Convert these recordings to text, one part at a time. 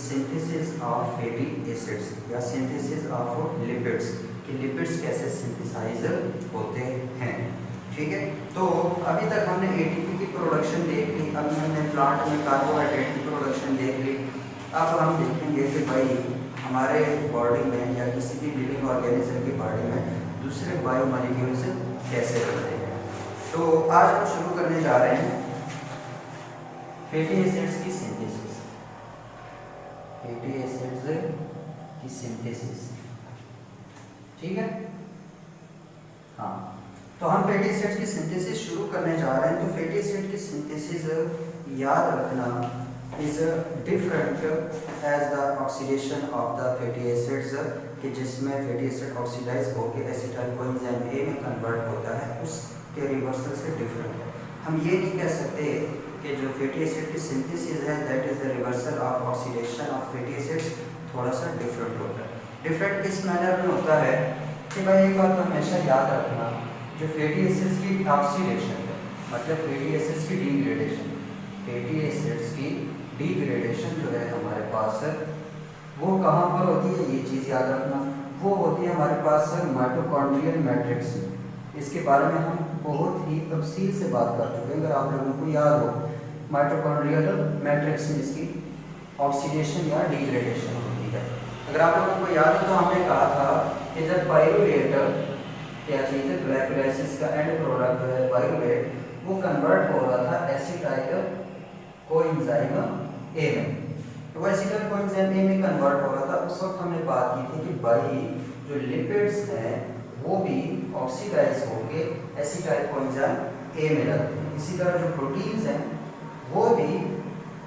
Synthesis of fatty acids या synthesis of lipids कि lipids कैसे सिंथेसाइज होते हैं। ठीक है, तो अभी तक हमने एटीपी की प्रोडक्शन देख ली, अभी हमने प्लांट में कार्बोहाइड्रेट की प्रोडक्शन देख ली। अब हम देखेंगे कि भाई हमारे बॉडी में या किसी भी लिविंग ऑर्गेनिज्म की बॉडी में दूसरे बायोमॉलिक्यूल्स कैसे बनते हैं। तो आज हम शुरू करने जा रहे हैं फैटी एसिड्स की सिंथेसिस। फैटी एसिड्स की सिंथेसिस, ठीक है। हाँ, तो हम फैटी एसिड्स की सिंथेसिस शुरू करने जा रहे हैं। तो फैटी एसिड की सिंथेसिस याद रखना is different as the oxidation of the fatty acids कि जिसमें फैटी एसिड ऑक्सीडाइज होकर एसिटाइल कोएंजाइम ए में कन्वर्ट होता है, उसके रिवर्सल से डिफरेंट है। हम ये नहीं कह सकते कि जो फैटी एसिड की सिंथेसिस है that is the reversal of oxidation of fatty acids, थोड़ा सा डिफरेंट होता है। डिफरेंट किस मैनर में होता है कि भाई एक बात हमेशा याद रखना, जो फैटी एसिड्स की ऑक्सीडेशन है मतलब फैटी एसिड्स की डिग्रेडेशन, फैटी एसिड्स की डिग्रेडेशन जो है हमारे पास वो कहाँ पर होती है, ये चीज़ याद रखना। वो होती है हमारे पास माइटोकॉन्ड्रियल मैट्रिक्स। इसके बारे में हम बहुत ही तफसील से बात कर चुके हैं, अगर आप लोगों को याद हो। माइटोकॉन्ड्रियल मैट्रिक्स में इसकी ऑक्सीडेशन या डिग्रेडेशन होती है। अगर आप लोगों को याद हो तो हमने कहा था कि जब पाइरुवेट क्या चीज़ है, ग्लाइकोलाइसिस का एंड प्रोडक्ट जो है पाइरुवेट, वो कन्वर्ट हो रहा था एसिटाइल कोएंजाइम ए में। तो एसिटाइल कोएंजाइम ए में कन्वर्ट हो रहा था। उस वक्त हमने बात की थी कि भाई जो लिपिड्स हैं वो भी ऑक्सीडाइज होके एसिटाइल कोएंजाइम ए में लगते हैं। इसी तरह जो प्रोटीन्स हैं वो भी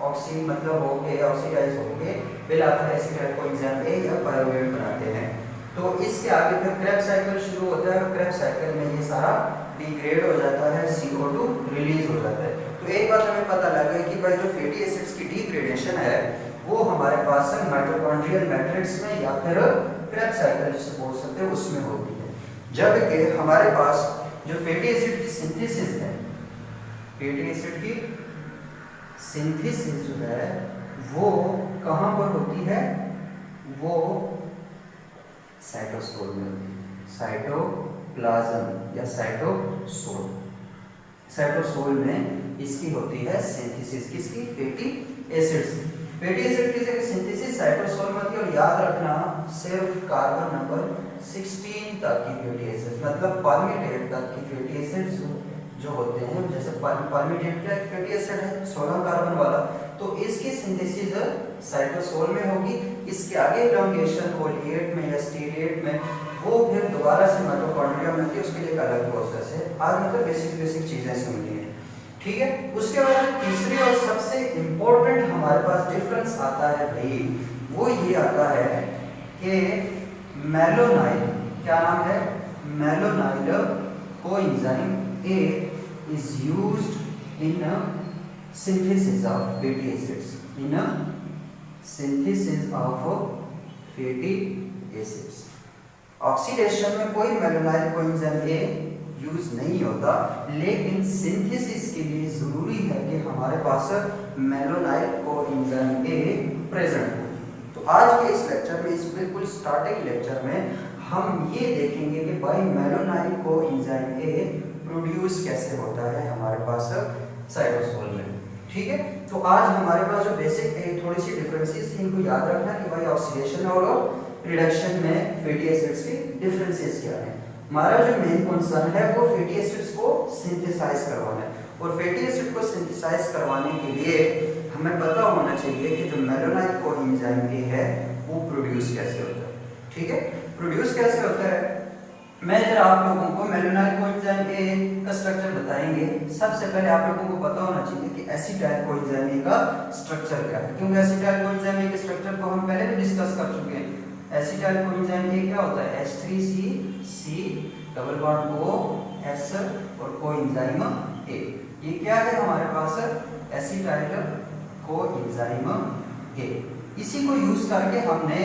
ऑक्सीडाइज होके फिर एसिटाइल कोएंजाइम ए या पाइरुवेट बनाते हैं। तो इसके आगे फिर क्रेब्स साइकिल शुरू होता है और क्रेब्स साइकिल में ये सारा डिग्रेड हो जाता है, CO2 रिलीज हो जाता है। तो एक बात हमें पता लग गई कि भाई जो फैटी एसिड्स की डिग्रेडेशन है वो हमारे पास माइटोकॉन्ड्रियल मैट्रिक्स में या फिर क्रेब्स साइकिल जिसे बोल सकते हैं उसमें होती है। जबकि हमारे पास जो फैटी एसिड की सिंथेसिस है, फैटी एसिड की सिंथेसिस जो है वो कहाँ पर होती है, वो साइटोसोल में होती है। साइटोप्लाज्म या साइटोसोल, साइटोसोल में इसकी होती है सिंथेसिस, किसकी, फैटी एसिड्स। फैटी एसिड की सिंथेसिस साइटोसोल में होती है। और याद रखना सिर्फ कार्बन नंबर 16 तक की फैटी एसिड्स मतलब परमिटेड तक की फैटी एसिड्स जो होते हैं, जैसे परमिटेड का एक फैटी एसिड है 16 कार्बन वाला, तो इसकी सिंथेसिस साइटोसोल में होगी। इसके आगे इलॉन्गेशन ओलिएट में या स्टीरिएट में वो फिर दोबारा से माइटोकॉन्ड्रिया में होती है, उसके लिए एक अलग प्रोसेस है। आज मतलब बेसिक चीजें समझिए, ठीक है। उसके बाद तीसरी और सबसे इंपॉर्टेंट हमारे पास डिफरेंस आता है भाई, वो ये आता है कि मेलोनाइल, क्या नाम है, malonyl coenzyme A is used in a synthesis of fatty acids, in a synthesis of fatty acids। Oxidation में कोई मेलोनाइल कोएंजाइम ए यूज नहीं होता, लेकिन सिंथेसिस के लिए जरूरी है कि हमारे पास मेलोनाइल कोएंजाइम ए प्रेजेंट हो। तो आज के इस लेक्चर में, इस बिल्कुल स्टार्टिंग लेक्चर में हम ये देखेंगे कि भाई मेलोनाइल कोएंजाइम ए प्रोड्यूस कैसे होता है हमारे पास साइटोसोल में, ठीक है। तो आज हमारे पास जो बेसिक थोड़ी सी डिफरेंसेस थी इनको याद रखना कि भाई ऑक्सीडेशन और रिडक्शन में फैटी एसिड्स के डिफरेंसेस क्या हैं। हमारा जो मेन कंसर्न है वो फैटी एसिड्स को सिंथेसाइज करवाना है, और फैटी एसिड को सिंथेसाइज करवाने के लिए हमें पता होना चाहिए कि जो मेलोनाइल कोएंजाइम ए है वो प्रोड्यूस कैसे होता है, ठीक है। प्रोड्यूस कैसे होता है, मैं इधर आप लोगों को मेलोनाइल कोएंजाइम ए का स्ट्रक्चर बताएंगे। सबसे पहले आप लोगों को पता होना चाहिए कि एसिटाइल कोएंजाइम ए का स्ट्रक्चर क्या है, क्योंकि एसिटाइल कोएंजाइम ए के स्ट्रक्चर को हम पहले भी डिस्कस कर चुके हैं। एसिटाइल कोएंजाइम ए क्या होता है, H3C double bond O S और कोएंजाइम ए, ये क्या है हमारे पास एसिटाइल कोएंजाइम ए। इसी को यूज करके हमने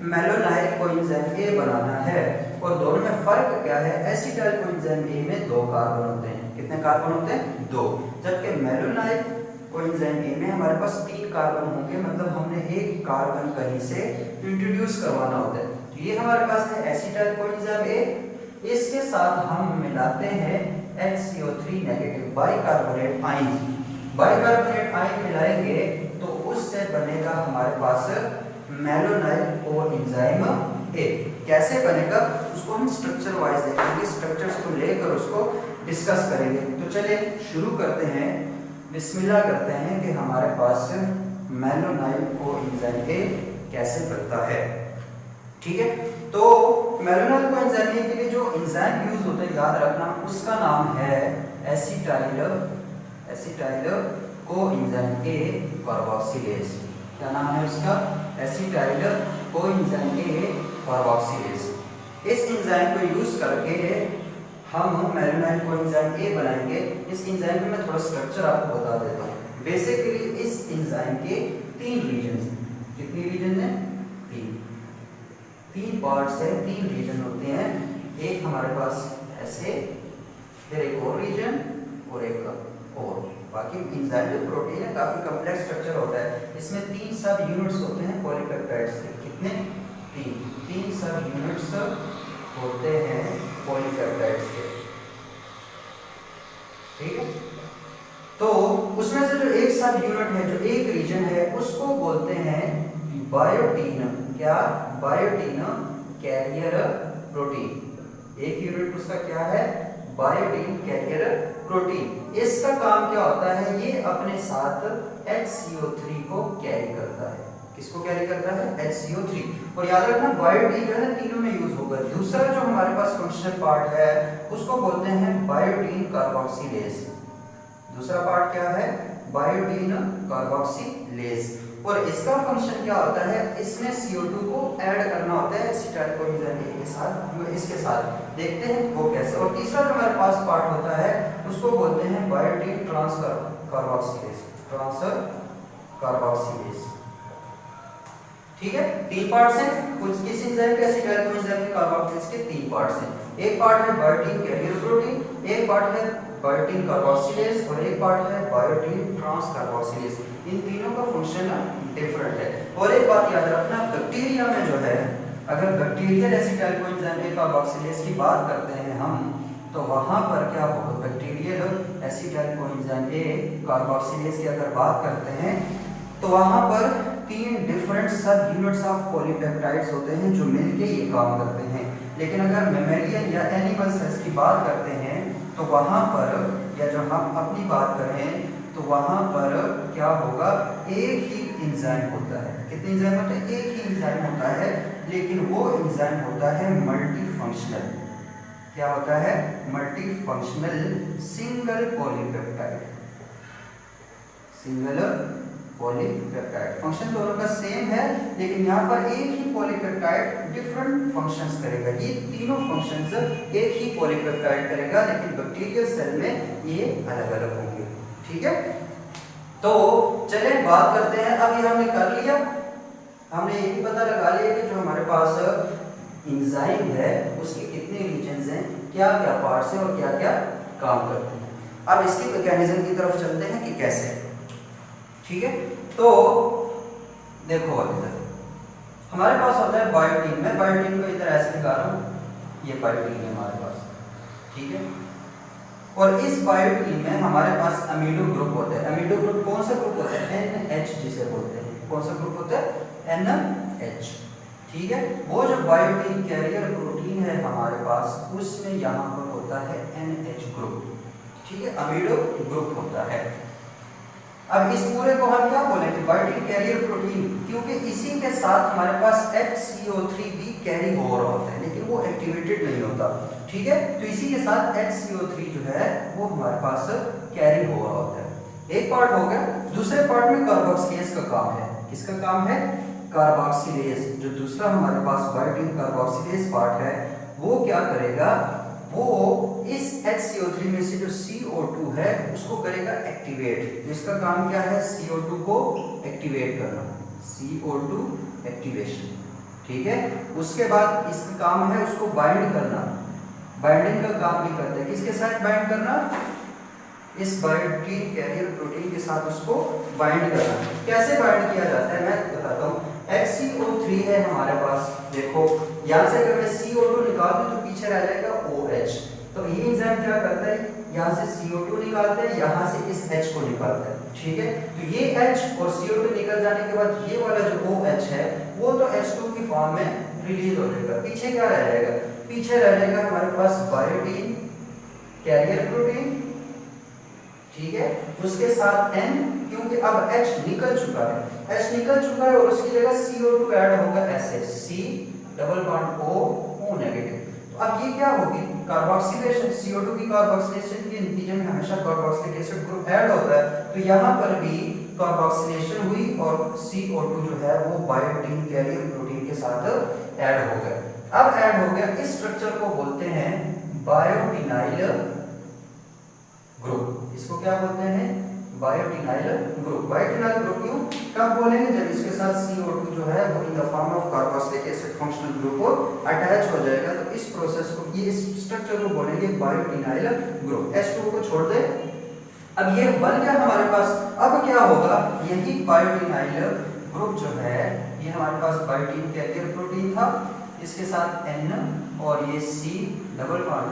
मेलोनाइल कोएंजाइम ए बनाना है, और दोनों में फर्क क्या है, एसिटाइल कोएंजाइम ए में 2 कार्बन होते हैं। कितने कार्बन होते हैं, 2, जबकि मेलोनाइल कोएंजाइम ए में हमारे पास 3 कार्बन होंगे, मतलब हमने एक कार्बन कहीं से इंट्रोड्यूस करवाना होता है। तो ये हमारे पास है एसिटाइल कोएंजाइम ए, इसके साथ हम मिलाते हैं HCO3 negative bicarbonate ion. Bicarbonate ion मिलाएंगे तो उससे बनेगा हमारे पास मेलोनाइल कोएंजाइम ए। कैसे बनेगा उसको हम स्ट्रक्चर वाइज देखेंगे, स्ट्रक्चर्स को लेकर उसको डिस्कस करेंगे। तो चलिए शुरू करते हैं, बिस्मिल्लाह करते हैं कि हमारे पास मेलोनाइल कोएंजाइम ए कैसे बनता है। ठीक है, तो मेलोनाइल कोएंजाइम ए के लिए जो एंजाइम यूज होता है याद रखना, उसका नाम है एसिटाइल कोएंजाइम ए कार्बोक्सिलेज। क्या नाम है उसका? एसिटाइल कोएंजाइम ए कार्बोक्सिलेज। इस एंजाइम को यूज करके हम मेलोनाइल कोएंजाइम ए बनाएंगे। इस एंजाइम में मैं थोड़ा स्ट्रक्चर आपको बता देता हूँ। बेसिकली इस एंजाइम के 3 रीजन हैं। कितनी रीजन है? 3 पार्ट्स है, 3 रीजन होते हैं। एक हमारे पास ऐसे, फिर एक और रीजन और एक और। बाकी एंजाइम जो प्रोटीन है काफी कॉम्प्लेक्स स्ट्रक्चर होता है। इसमें 3 सब यूनिट्स होते हैं पॉलीपेप्टाइड्स के। कितने? 3 सब यूनिट्स होते हैं पॉलीपेप्टाइड्स के। ठीक है, तो उसमें से जो एक सब यूनिट है, जो एक रीजन है, उसको बोलते हैं बायोटीन। क्या? Biotin carrier protein. एक यूनिट उसका क्या है? Biotin carrier protein. इसका काम क्या होता है? ये अपने साथ HCO3 को कैरी करता है। किसको कैरी करता है? HCO3। और याद रखना बायोटीन जो है तीनों में यूज होगा। दूसरा जो हमारे पास फंक्शनल पार्ट है उसको बोलते हैं बायोटीन कार्बोक्सिलेज। दूसरा पार्ट क्या है? Biotin carboxylase. और इसका फंक्शन क्या होता है? इसमें CO2 को ऐड करना होता है एसिटाइल कोएंजाइम ए के साथ, इसके साथ। देखते हैं वो कैसे। और तीसरा जो हमारे पास पार्ट होता है उसको बोलते हैं biotin transfer carboxylase. Transfer carboxylase. ठीक है, 3 पार्ट्स हैं। कुछ किस एंजाइम के? एसिटाइल कोएंजाइम के कार्बोक्सिलेज के 3 पार्ट्स हैं। एक पार्ट है बायोटीन कैरियर प्रोटीन, एक पार्ट है बायोटीन कार्बोक्सिलेज और एक पार्ट है बायोटीन ट्रांस कार्बोक्सिलेज। इन तीनों का फंक्शन डिफरेंट है। और एक बात याद रखना, बैक्टीरिया में जो है, अगर बैक्टीरियल एसिटाइल कोएंजाइम ए कार्बोक्सिलेज की बात करते हैं हम, तो वहां पर क्या होगा? बैक्टीरियल एसिटाइल कोएंजाइम ए कार्बोक्सिलेज की अगर बात करते हैं तो वहां पर 3 डिफरेंट सब यूनिट्स ऑफ पॉलीपेप्टाइड्स होते हैं जो मिलके ये काम करते हैं। लेकिन अगर मैमेलियन या एनिमल सेल्स की बात करते हैं तो वहां पर, या जो हम अपनी बात करें तो वहां पर क्या होगा? एक ही एंजाइम होता है। कितने एंजाइम होते हैं? एक ही एंजाइम होता है, लेकिन वो एंजाइम होता है मल्टीफंक्शनल। क्या होता है? Multifunctional single polypeptide. Single polypeptide. Function दोनों का सेम है, लेकिन यहाँ पर एक ही पॉलीपेप्टाइड डिफरेंट फंक्शंस करेगा। ये तीनों फंक्शंस एक ही पॉलीपेप्टाइड करेगा, लेकिन बैक्टीरियल सेल में ये अलग अलग होंगे। ठीक है, तो चलिए बात करते हैं। अब ये हमने कर लिया, हमने ये भी पता लगा लिया कि जो हमारे पास एंजाइम है उसके कितने रीजन्स हैं, क्या क्या पार्ट्स हैं और क्या क्या काम करते हैं। अब इसके मैकेनिज्म की तरफ चलते हैं कि कैसे। ठीक है, तो देखो इधर हमारे पास होता है बायोटीन। मैं बायोटीन को इधर ऐसे दिखा रहा हूँ, ये बायोटीन है हमारे पास। ठीक है, और इस बायोटीन में हमारे पास अमीनो ग्रुप होता है। अमीनो ग्रुप कौन सा ग्रुप होता है? NH जिसे बोलते हैं। कौन सा ग्रुप होता है? NH। ठीक है, वो जो बायोटीन कैरियर प्रोटीन है हमारे पास, उसमें यहाँ पर होता है NH ग्रुप। ठीक है, अमीनो ग्रुप होता है। अब इस पूरे को हम क्या बोलेंगे? बायोटीन कैरियर प्रोटीन, क्योंकि इसी के साथ हमारे पास HCO3 भी कैरी हो रहा होता है, लेकिन वो एक्टिवेटेड नहीं होता। ठीक है, तो इसी के साथ HCO3 जो है वो हमारे पास कैरी हो रहा होता है। एक पार्ट हो गया। दूसरे पार्ट में कार्बोक्सिलेज का काम है। किसका काम है? कार्बोक्सिलेज। जो दूसरा हमारे पास बायोटीन कार्बोक्सिलेज पार्ट है, वो क्या करेगा? वो इस HCO3 में से जो CO2 है उसको करेगा एक्टिवेट। इसका काम क्या है? CO2 को एक्टिवेट करना। CO2 activation. ठीक है, उसके बाद इसका काम है उसको बाइंड करना। बाइंडिंग का काम भी करते हैं। किसके साथ बाइंड करना? इस बायोटीन कैरियर प्रोटीन के साथ उसको बाइंड करना। कैसे बाइंड किया जाता है मैं बताता हूँ। HCO3 है हमारे पास, देखो यहाँ से अगर मैं CO2 निकाल दूं तो पीछे रह जाएगा OH। तो ये एंजाइम क्या करता है, यहाँ से CO2 निकालते हैं, यहाँ से इस H को निकालता है, ठीक है। तो ये H और CO2 निकल जाने के बाद ये वाला जो OH है वो तो H2 की फॉर्म में रिलीज हो जाएगा। पीछे क्या रह जाएगा, पीछे रह जाएगा हमारे पास बायोटीन कैरियर प्रोटीन, ठीक है, उसके साथ N, क्योंकि अब H निकल चुका है, H निकल चुका है और उसकी जगह CO2 ऐड होगा ऐसे C double bond O negative. तो अब ये क्या होगी, कार्बोक्सिलेशन, CO2 की कार्बोक्सिलेशन के नतीजे में हमेशा कार्बोक्सिलिक एसिड ग्रुप ऐड होता है। तो यहाँ पर भी कार्बोक्सिलेशन हुई और CO2 जो है वो बायोटीन कैरियर प्रोटीन के साथ ऐड हो गया। अब ऐड हो गया, इस स्ट्रक्चर को बोलते हैं बायोटिनाइल ग्रुप। इसको क्या बोलते हैं, बायोटिनाइल ग्रुप। बायोटिनाइल ग्रुप क्यों, कब बोलेंगे, जब इसके साथ CO2 जो है वो in the form of carboxylic acid functional group को अटैच हो जाएगा। तो इस प्रोसेस को, ये इस स्ट्रक्चर को बोलेंगे बायोटिनाइल ग्रुप। H2 को छोड़ दे, अब ये बन गया हमारे पास। अब क्या होगा, यही बायोटिनाइल ग्रुप जो है ये हमारे पास बायोटीन कैरियर प्रोटीन था, इसके साथ N और ये C double bond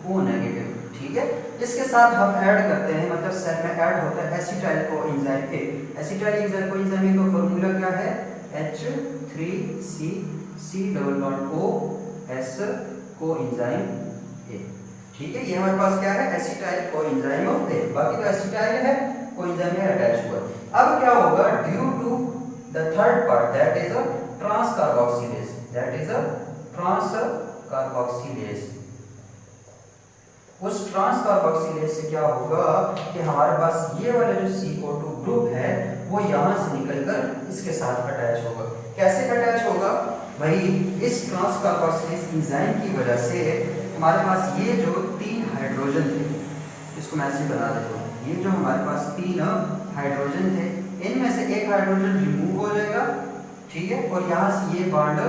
O negative, ठीक है। इसके साथ हम ऐड करते हैं, मतलब सेल में ऐड होता है acetyl coenzyme A। Acetyl coenzyme का फार्मूला क्या है, H3C double bond O S coenzyme A, ठीक है। ये हमारे पास क्या है, एसिटाइल कोएंजाइम A। बाकी तो एसिटाइल है, कोएंजाइम में अटैच हुआ। अब क्या होगा, due to the third part that is a transcarboxylase, that is a transcarboxylase. उस ट्रांस कार्बोक्सिलेज से क्या होगा कि हमारे पास ये वाला जो CO2 ग्रुप है वो यहाँ से निकलकर इसके साथ अटैच होगा। कैसे अटैच होगा भाई, इस ट्रांस कार्बोक्सिलेज एंजाइम की वजह से हमारे पास ये जो 3 हाइड्रोजन थे, इसको मैं ऐसे बना देता हूँ, ये जो हमारे पास 3 हाइड्रोजन थे, इनमें से एक हाइड्रोजन रिमूव हो जाएगा, ठीक है, और यहाँ से ये बॉन्ड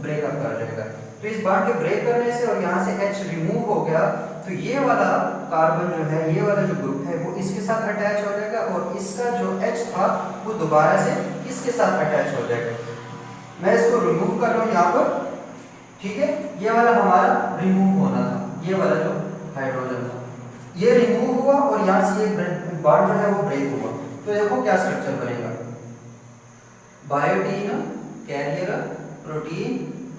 ब्रेकअप कर जाएगा। तो इस बॉन्ड के ब्रेक करने से और यहाँ से H रिमूव हो गया, तो ये वाला कार्बन जो है, ये वाला जो ग्रुप है वो इसके साथ अटैच हो जाएगा और इसका जो H था वो दोबारा से इसके साथ अटैच हो जाएगा। मैं इसको रिमूव कर रहा हूँ यहाँ पर, ठीक है। ये वाला हमारा रिमूव होना था, ये वाला जो हाइड्रोजन था ये रिमूव हुआ और यहाँ से ये बॉन्ड जो है वो ब्रेक हुआ। तो देखो क्या स्ट्रक्चर बनेगा, बायोटीन कैरियर प्रोटीन,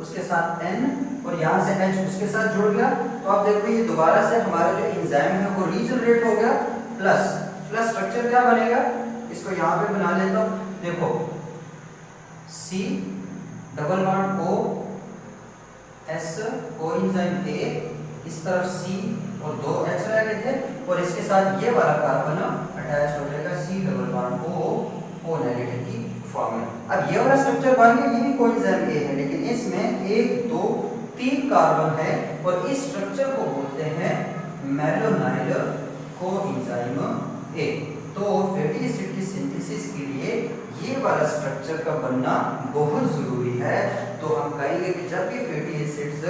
उसके साथ N और यहाँ से H उसके साथ जुड़ गया। तो आप देखो ये दोबारा से हमारा जो एंजाइम है वो रीजनरेट हो गया, प्लस प्लस स्ट्रक्चर क्या बनेगा, इसको यहाँ पे बना लेता हूँ, देखो C double bond O S coenzyme A, इस तरफ C और 2 H रह गए थे और इसके साथ ये वाला कार्बन अटैच हो जाएगा C double bond O negative की फॉर्म में। अब ये वाला स्ट्रक्चर बन गया, ये भी कोएंजाइम A है, लेकिन इसमें 1 2 3 कार्बन है और इस स्ट्रक्चर को बोलते हैं मेलोनाइल कोएंजाइम A। तो फैटी एसिड की सिंथेसिस के लिए ये वाला स्ट्रक्चर का बनना बहुत जरूरी है। तो हम कहेंगे कि जब भी फैटी एसिड्स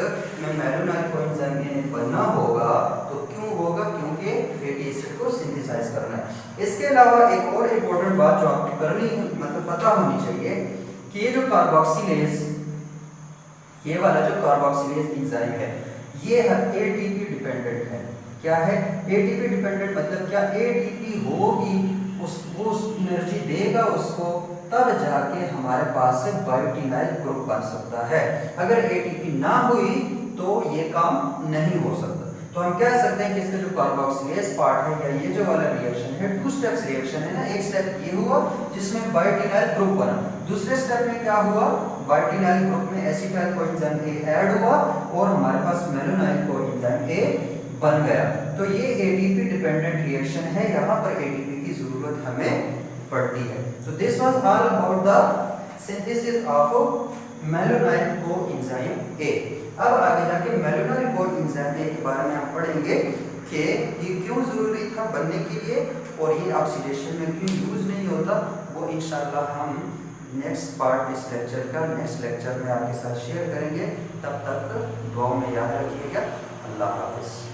में मेलोनाइल कोएंजाइम A बनना होगा तो क्यों होगा, क्योंकि फैटी एसिड को सिंथेसाइज करना है। इसके अलावा एक और इम्पोर्टेंट बात जो आपको करनी, मतलब पता होनी चाहिए कि ये जो कार्बोक्सिलेज, ये वाला जो कार्बोक्सिलेज एंजाइम है ये ATP डिपेंडेंट है। क्या है, ATP डिपेंडेंट, मतलब क्या ATP होगी उसको एनर्जी देगा उसको, तब जाके हमारे पास बायोटिनाइल ग्रुप बन सकता है। अगर ATP ना हुई तो ये काम नहीं हो सकता। तो हम कह सकते हैं कि इसका जो कार्बोक्सिलेज पार्ट है या ये जो वाला रिएक्शन है, 2 स्टेप्स रिएक्शन है ना। एक स्टेप ये हुआ जिसमें बायोटिनाइल ग्रुप बना, दूसरे स्टेप में क्या हुआ, बायोटिनाइल ग्रुप में एसिटाइल कोएंजाइम A ऐड हुआ और हमारे पास मेलोनाइल कोएंजाइम A बन गया। तो ये ATP डिपेंडेंट रिएक्शन है, यहाँ पर ATP की जरूरत हमें पड़ती है। तो this was all about the synthesis of malonyl coenzyme A। अब आगे जाके मेलोनाइल कोएंजाइम A के बारे में हम पढ़ेंगे कि ये क्यों जरूरी था बनने के लिए और ये ऑक्सीडेशन में क्यों यूज नहीं होता। वो इंशाल्लाह हम नेक्स्ट पार्ट इस लेक्चर का नेक्स्ट लेक्चर में आपके साथ शेयर करेंगे। तब तक दुआ में याद रखिएगा। अल्लाह हाफिज़।